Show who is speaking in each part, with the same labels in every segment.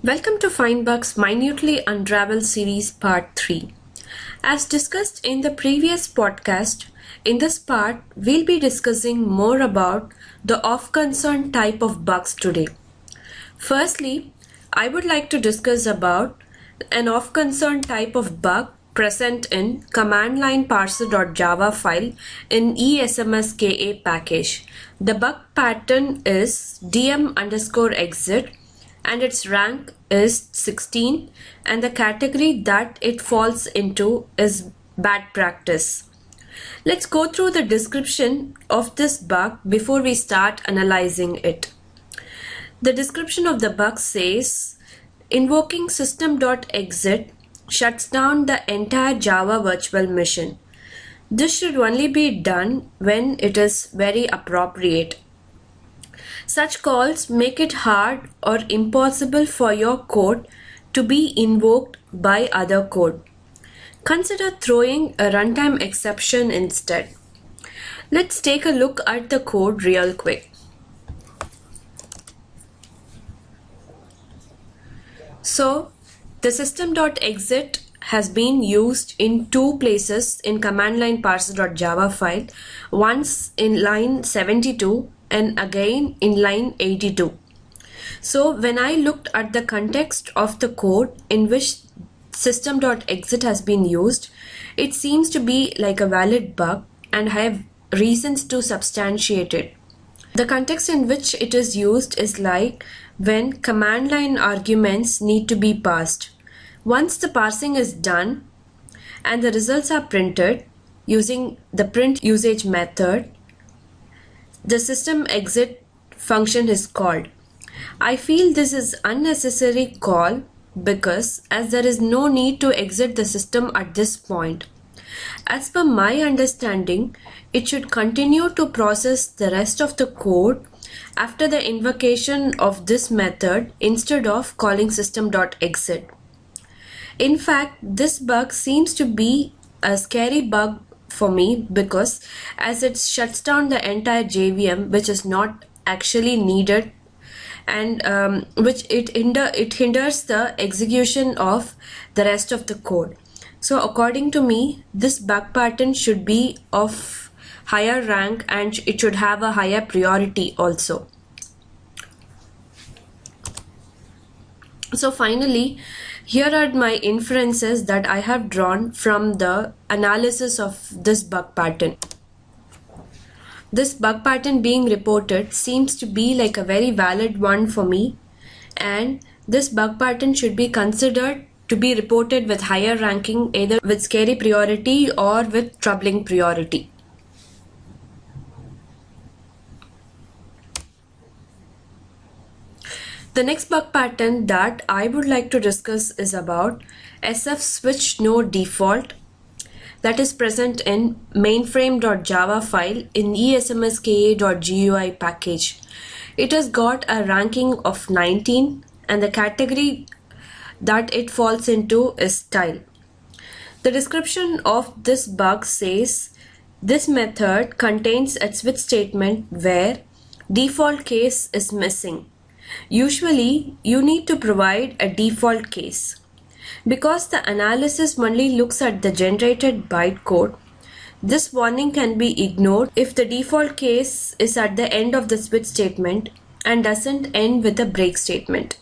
Speaker 1: Welcome to FindBugs Minutely Unravelled series part 3. As discussed in the previous podcast, in this part we'll be discussing more about the of concern type of bugs today. Firstly, I would like to discuss about an of concern type of bug present in command line parser.java file in ESMSKA package. The bug pattern is dm_exit and its rank is 16 and the category that it falls into is bad practice. Let's go through the description of this bug before we start analyzing it. The description of the bug says, invoking system.exit shuts down the entire Java virtual machine. This should only be done when it is very appropriate. Such calls make it hard or impossible for your code to be invoked by other code. Consider throwing a runtime exception instead. Let's take a look at the code real quick. So, the system.exit has been used in two places in command line parser.java file, once in line 72 and again in line 82. So when I looked at the context of the code in which system.exit has been used, it seems to be like a valid bug and I have reasons to substantiate it. The context in which it is used is like when command line arguments need to be passed. Once the parsing is done and the results are printed using the print usage method, the system exit function is called. I feel this is unnecessary call because as there is no need to exit the system at this point. As per my understanding, it should continue to process the rest of the code after the invocation of this method instead of calling system.exit. In fact, this bug seems to be a scary bug for me because as it shuts down the entire JVM, which is not actually needed, and which it hinders the execution of the rest of the code. So according to me, this bug pattern should be of higher rank and it should have a higher priority also. So finally, here are my inferences that I have drawn from the analysis of this bug pattern. This bug pattern being reported seems to be like a very valid one for me, and this bug pattern should be considered to be reported with higher ranking, either with scary priority or with troubling priority. The next bug pattern that I would like to discuss is about SF switch no default that is present in mainframe.java file in ESMSKA.gui package. It has got a ranking of 19 and the category that it falls into is style. The description of this bug says this method contains a switch statement where default case is missing. Usually, you need to provide a default case. Because the analysis only looks at the generated bytecode, this warning can be ignored if the default case is at the end of the switch statement and doesn't end with a break statement.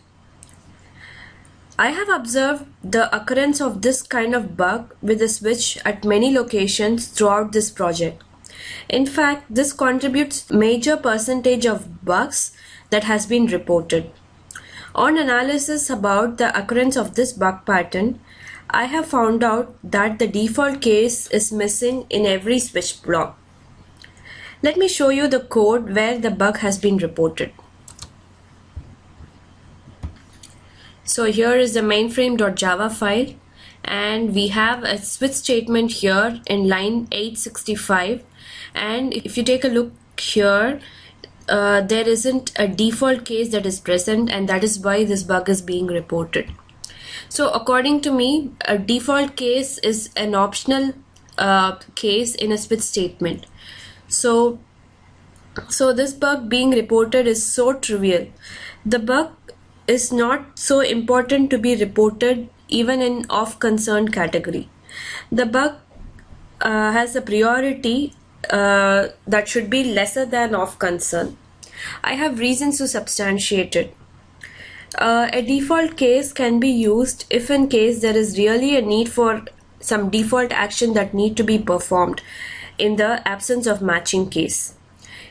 Speaker 1: I have observed the occurrence of this kind of bug with the switch at many locations throughout this project. In fact, this contributes major percentage of bugs that has been reported. On analysis about the occurrence of this bug pattern, I have found out that the default case is missing in every switch block. Let me show you the code where the bug has been reported. So here is the mainframe.java file and we have a switch statement here in line 865, and if you take a look here, there isn't a default case that is present, and that is why this bug is being reported. So according to me, a default case is an optional case in a switch statement. So this bug being reported is so trivial. The bug is not so important to be reported even in of concern category. The bug has a priority that should be lesser than of concern. I have reasons to substantiate it. A default case can be used if in case there is really a need for some default action that need to be performed in the absence of matching case.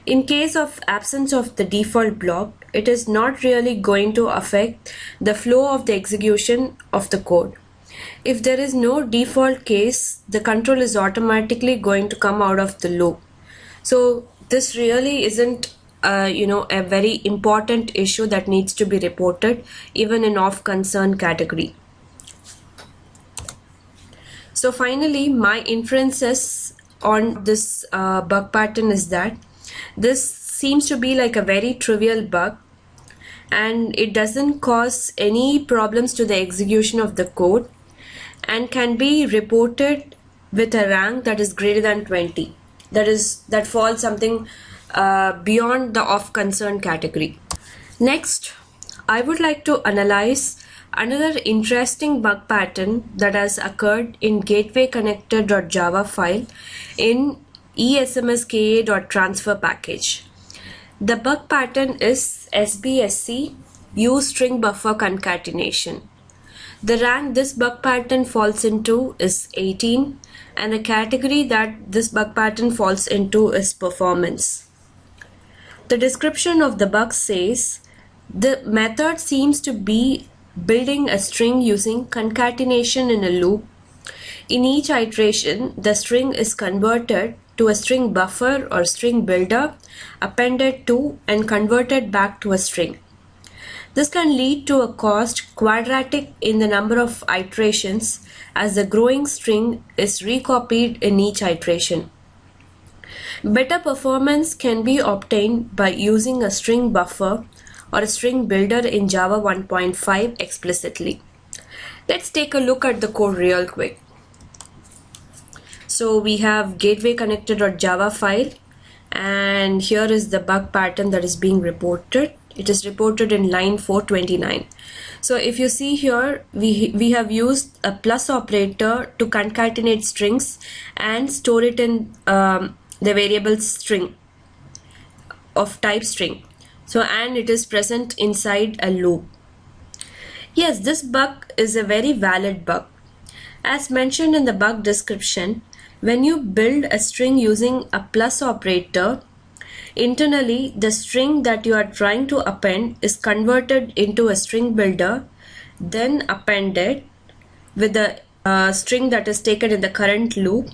Speaker 1: In case of absence of the default block, it is not really going to affect the flow of the execution of the code. If there is no default case, the control is automatically going to come out of the loop. So this really isn't a very important issue that needs to be reported even in of concern category. So finally, my inferences on this bug pattern is that this seems to be like a very trivial bug and it doesn't cause any problems to the execution of the code and can be reported with a rank that is greater than 20. That falls something beyond the of concern category. Next, I would like to analyze another interesting bug pattern that has occurred in gateway-connector.java file in esmska.transfer package. The bug pattern is SBSC use string buffer concatenation. The rank this bug pattern falls into is 18 and the category that this bug pattern falls into is performance. The description of the bug says the method seems to be building a string using concatenation in a loop. In each iteration, the string is converted to a string buffer or string builder, appended to and converted back to a string. This can lead to a cost quadratic in the number of iterations as the growing string is recopied in each iteration. Better performance can be obtained by using a string buffer or a string builder in Java 1.5 explicitly. Let's take a look at the code real quick. So we have gateway-connector.java file and here is the bug pattern that is being reported. It is reported in line 429. So if you see here, we have used a plus operator to concatenate strings and store it in the variable string of type string. So and it is present inside a loop. Yes, this bug is a very valid bug. As mentioned in the bug description, when you build a string using a plus operator, internally the string that you are trying to append is converted into a string builder, then appended with the string that is taken in the current loop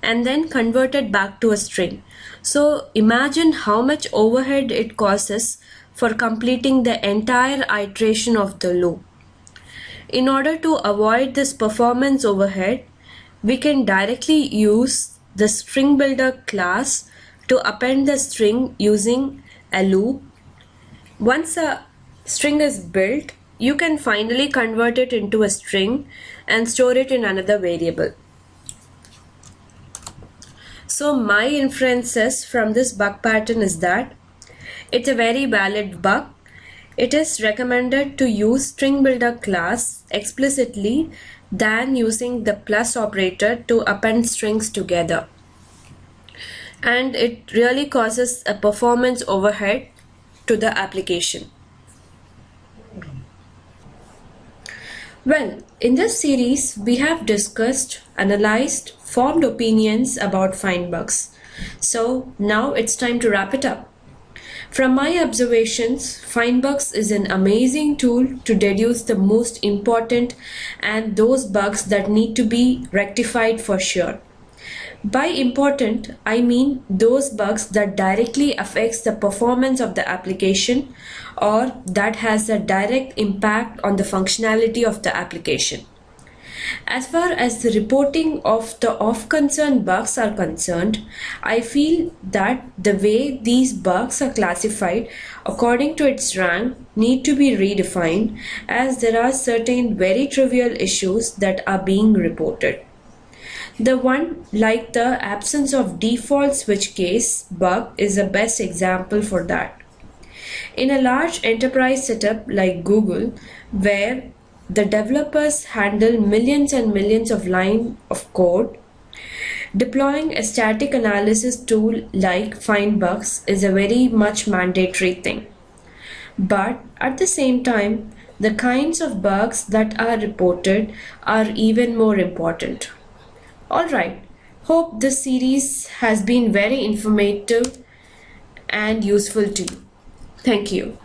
Speaker 1: and then converted back to a string. So imagine how much overhead it causes for completing the entire iteration of the loop. In order to avoid this performance overhead, we can directly use the string builder class to append the string using a loop. Once a string is built, you can finally convert it into a string and store it in another variable. So my inferences from this bug pattern is that it's a very valid bug. It is recommended to use string builder class explicitly than using the plus operator to append strings together. And it really causes a performance overhead to the application. Well, in this series, we have discussed, analyzed, formed opinions about FindBugs. So now it's time to wrap it up. From my observations, FindBugs is an amazing tool to deduce the most important and those bugs that need to be rectified for sure. By important, I mean those bugs that directly affects the performance of the application or that has a direct impact on the functionality of the application. As far as the reporting of the of-concern bugs are concerned, I feel that the way these bugs are classified according to its rank need to be redefined as there are certain very trivial issues that are being reported. The one like the absence of default switch case bug is the best example for that. In a large enterprise setup like Google, where the developers handle millions and millions of lines of code, deploying a static analysis tool like FindBugs is a very much mandatory thing. But at the same time, the kinds of bugs that are reported are even more important. Alright, hope this series has been very informative and useful to you. Thank you.